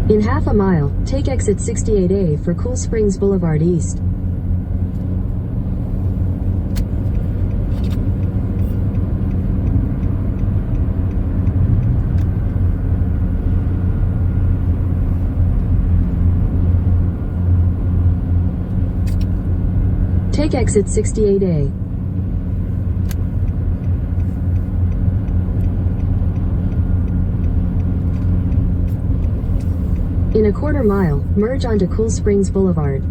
In half a mile, take exit 68A for Cool Springs Boulevard East. Take exit 68A. In a quarter mile, merge onto Cool Springs Boulevard.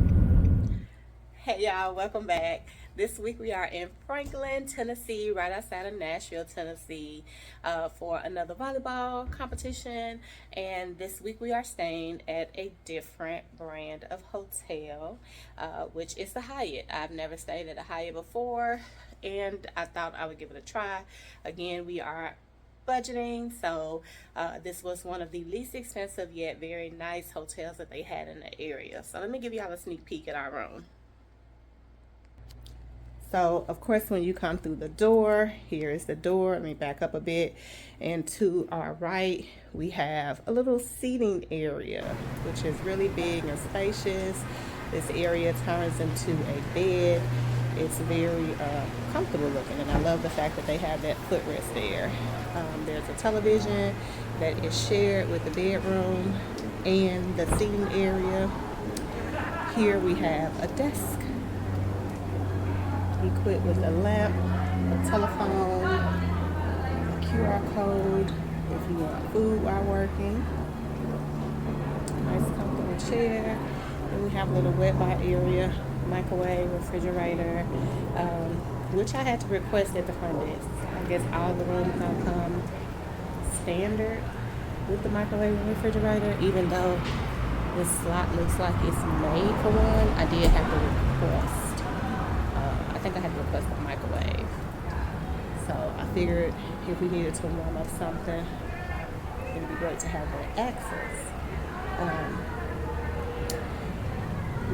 Hey y'all, welcome back. This week we are in Franklin, Tennessee, right outside of Nashville, Tennessee, for another volleyball competition. And this week we are staying at a different brand of hotel, which is the Hyatt. I've never stayed at a Hyatt before, and I thought I would give it a try. Again, we are budgeting, so this was one of the least expensive yet very nice hotels that they had in the area. So let me give y'all a sneak peek at our room. So of course, when you come through the door, here is the door. Let me back up a bit, and to our right we have a little seating area, which is really big and spacious. This area turns into a bed. It's very comfortable looking, and I love the fact that they have that footrest there. There's a television that is shared with the bedroom and the seating area. Here we have a desk equipped with a lamp, a telephone, a QR code if you want food while working. Nice comfortable chair. And we have a little wet bar area, microwave, refrigerator, which I had to request at the front desk. I guess all the rooms don't come standard with the microwave and refrigerator, even though this slot looks like it's made for one. I did have to request, I think I had to request a microwave. So I figured if we needed to warm up something, it would be great to have that access.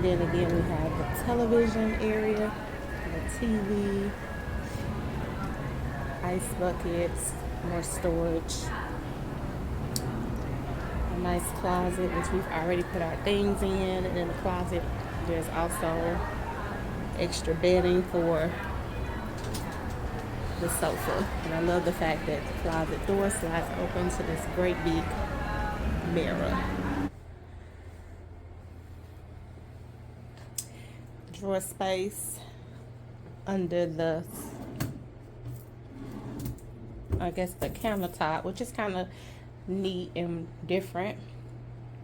Then again, we have the television area, the TV, ice buckets, more storage, a nice closet, which we've already put our things in. And in the closet, there's also extra bedding for the sofa. And I love the fact that the closet door slides open to this great big mirror. Drawer space under the, I guess, the countertop, which is kind of neat and different.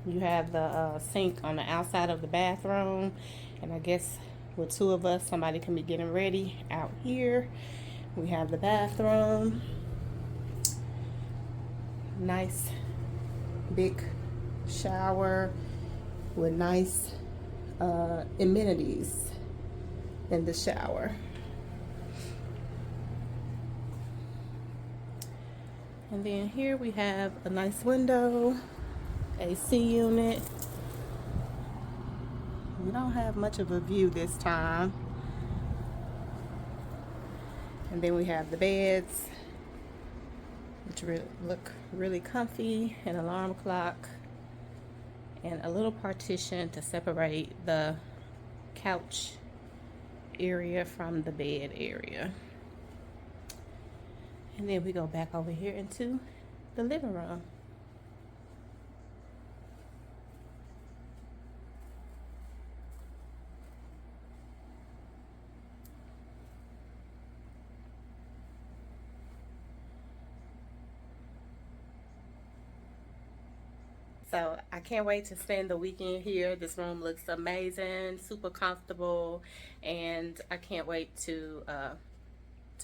You have the sink on the outside of the bathroom, and I guess with two of us, somebody can be getting ready out here. We have the bathroom, nice big shower with nice amenities in the shower. And then here we have a nice window, AC unit. We don't have much of a view this time. And then we have the beds, which look really comfy, an alarm clock, and a little partition to separate the couch area from the bed area. And then we go back over here into the living room. So I can't wait to spend the weekend here. This room looks amazing, super comfortable, and I can't wait to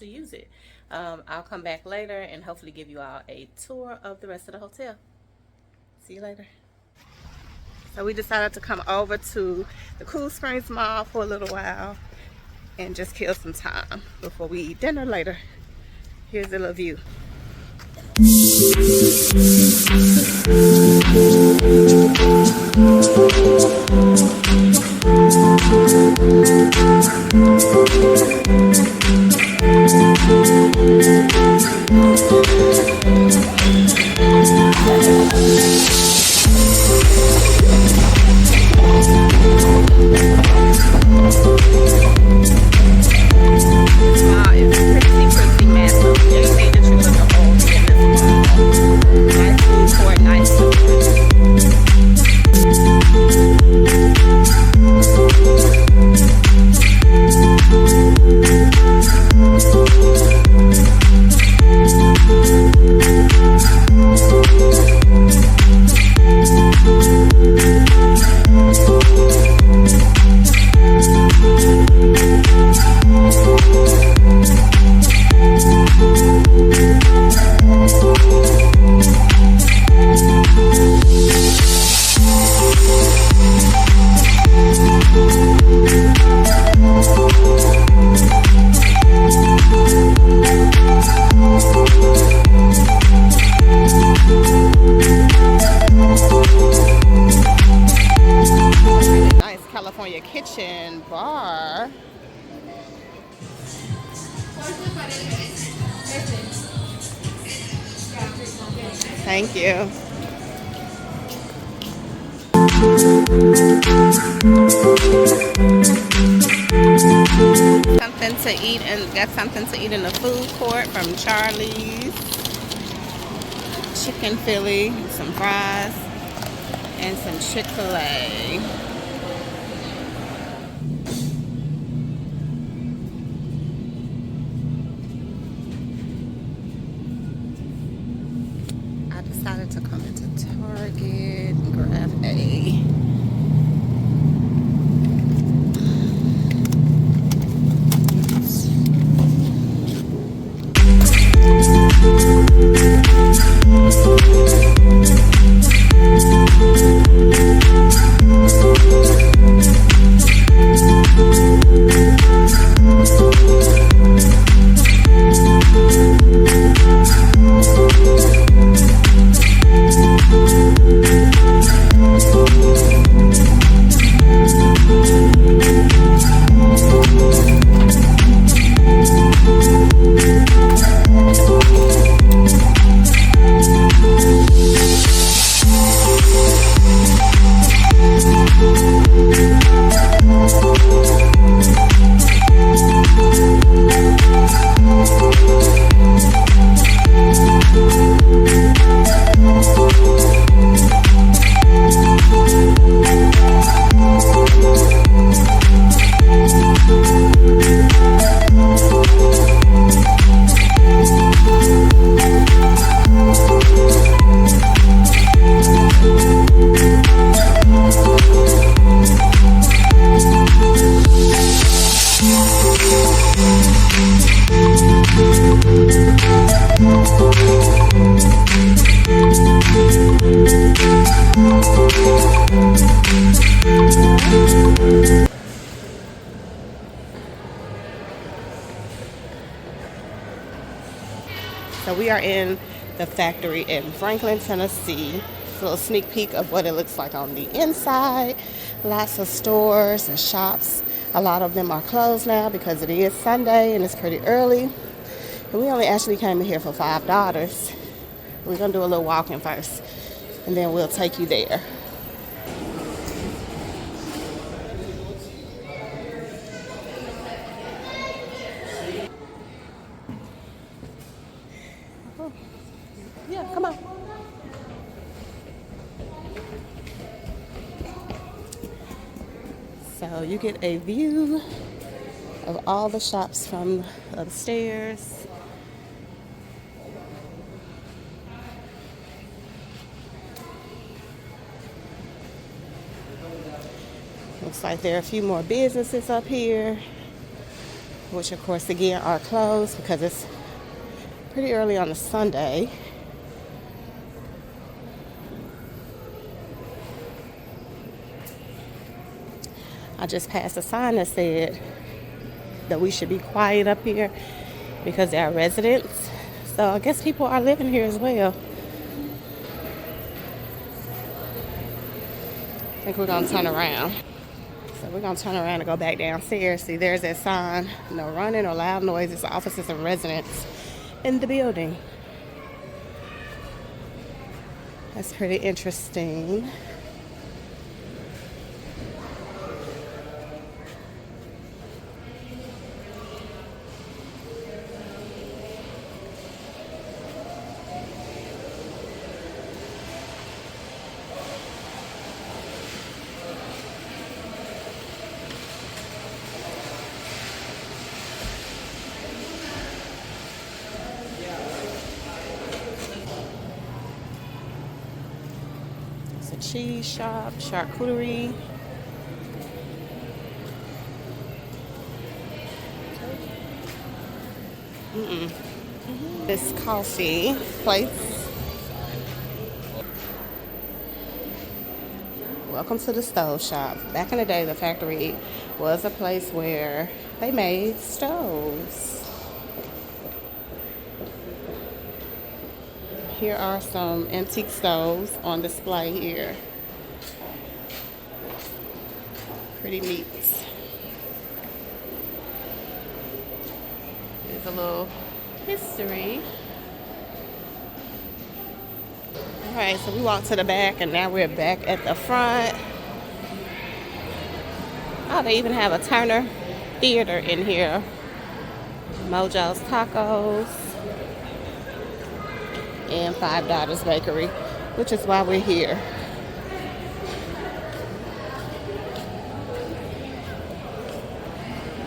use it. I'll come back later and hopefully give you all a tour of the rest of the hotel. See you later. So we decided to come over to the Cool Springs Mall for a little while and just kill some time before we eat dinner later. Here's a little view. Wow, it's pretty massive. Anything that you look at all here in this mall. Nice food court, nice food. California kitchen bar. Thank you. Something to eat, and got something to eat in the food court from Charlie's. Chicken Philly, some fries, and some Chick-fil-A. I decided to come into Target and grab a So we are in the factory in Franklin, Tennessee. It's a little sneak peek of what it looks like on the inside. Lots of stores and shops. A lot of them are closed now because it is Sunday and it's pretty early. And we only actually came in here for $5. We're gonna do a little walking first, and then we'll take you there. Yeah, come on. So you get a view of all the shops from upstairs. Looks like there are a few more businesses up here, which of course again are closed because it's pretty early on a Sunday. I just passed a sign that said that we should be quiet up here because there are residents. So I guess people are living here as well. I think we're gonna turn around. So we're gonna turn around and go back downstairs. See, there's that sign, no running or loud noises, offices and residents in the building. That's pretty interesting. It's a cheese shop, charcuterie. This coffee place. Welcome to the stove shop. Back in the day, the factory was a place where they made stoves. Here are some antique stoves on display here. Pretty neat. There's a little history. Alright, so we walked to the back and now we're back at the front. Oh, they even have a Turner Theater in here. Mojo's Tacos. And Five Daughters Bakery, which is why we're here.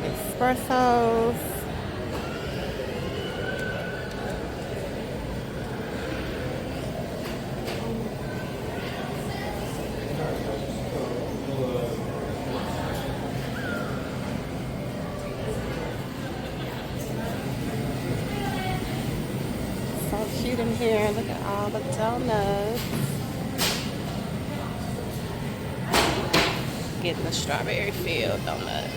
Espressos. So cute in here. Look at all the donuts. Getting the strawberry field donut.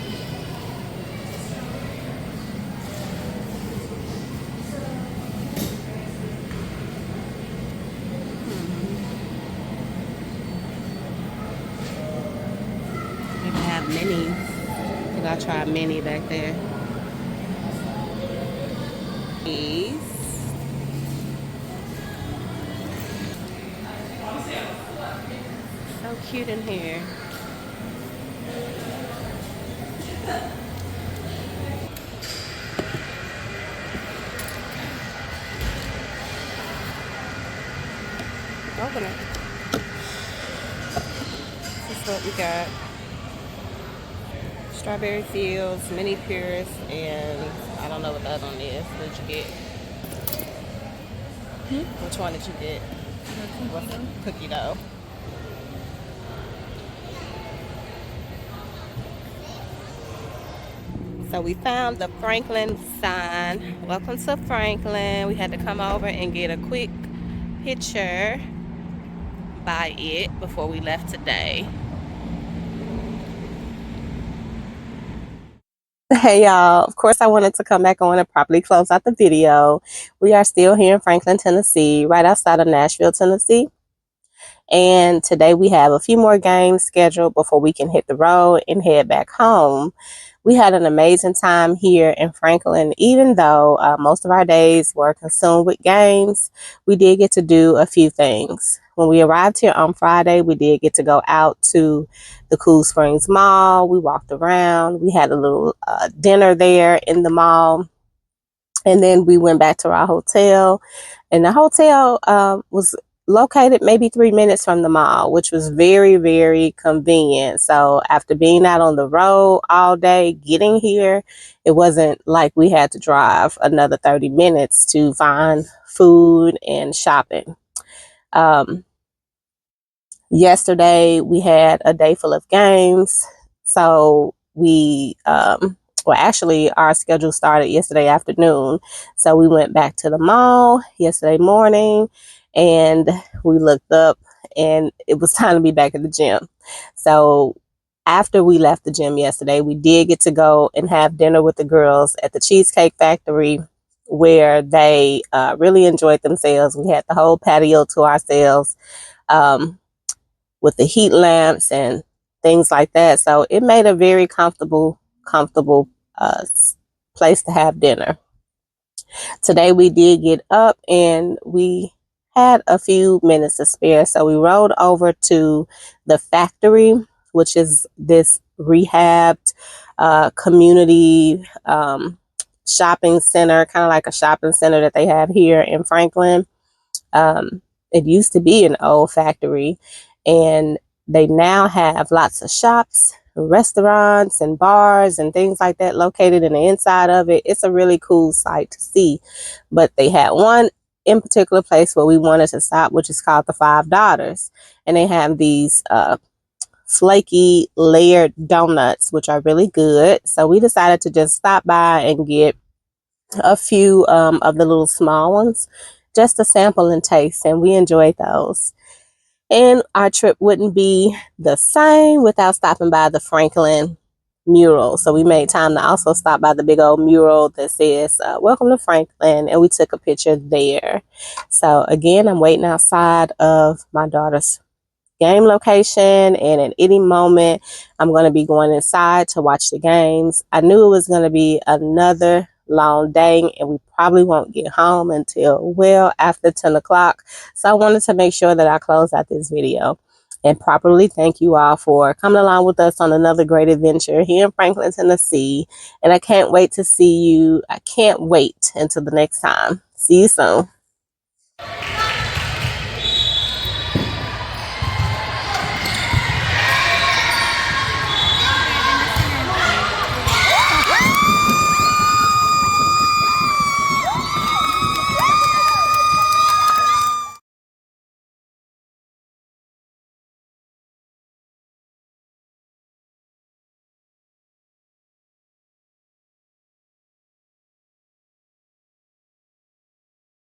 They have minis. I think I tried mini back there. These. So cute in here. Open it. This is what we got. Strawberry Fields, Mini Purist, and I don't know what the other one is. What did you get? Which one did you get? What's the cookie dough? So we found the Franklin sign. Welcome to Franklin. We had to come over and get a quick picture by it before we left today. Hey y'all, of course I wanted to come back on and properly close out the video. We are still here in Franklin, Tennessee, right outside of Nashville, Tennessee. And today we have a few more games scheduled before we can hit the road and head back home. We had an amazing time here in Franklin. Even though most of our days were consumed with games, we did get to do a few things. When we arrived here on Friday, we did get to go out to the Cool Springs Mall. We walked around. We had a little dinner there in the mall. And then we went back to our hotel. And the hotel was located maybe 3 minutes from the mall, which was very, very convenient. So after being out on the road all day, getting here, it wasn't like we had to drive another 30 minutes to find food and shopping. Yesterday, we had a day full of games. So actually, our schedule started yesterday afternoon. So we went back to the mall yesterday morning and we looked up and it was time to be back at the gym. So after we left the gym yesterday, we did get to go and have dinner with the girls at the Cheesecake Factory, where they really enjoyed themselves. We had the whole patio to ourselves with the heat lamps and things like that. So it made a very comfortable place to have dinner. Today we did get up and we had a few minutes to spare. So we rode over to the factory, which is this rehabbed community shopping center, kind of like a shopping center that they have here in Franklin. It used to be an old factory, and they now have lots of shops, restaurants, and bars and things like that located in the inside of it. It's a really cool sight to see. But they had one in particular place where we wanted to stop, which is called the Five Daughters. And they have these flaky layered donuts, which are really good. So we decided to just stop by and get a few of the little small ones just to sample and taste, and we enjoyed those. And our trip wouldn't be the same without stopping by the Franklin Mural. So we made time to also stop by the big old mural that says welcome to Franklin, and we took a picture there. So again, I'm waiting outside of my daughter's game location, and at any moment I'm going to be going inside to watch the games. I knew it was going to be another long day, and we probably won't get home until well after 10 o'clock. So I wanted to make sure that I close out this video and properly thank you all for coming along with us on another great adventure here in Franklin, Tennessee. And I can't wait to see you. I can't wait until the next time. See you soon.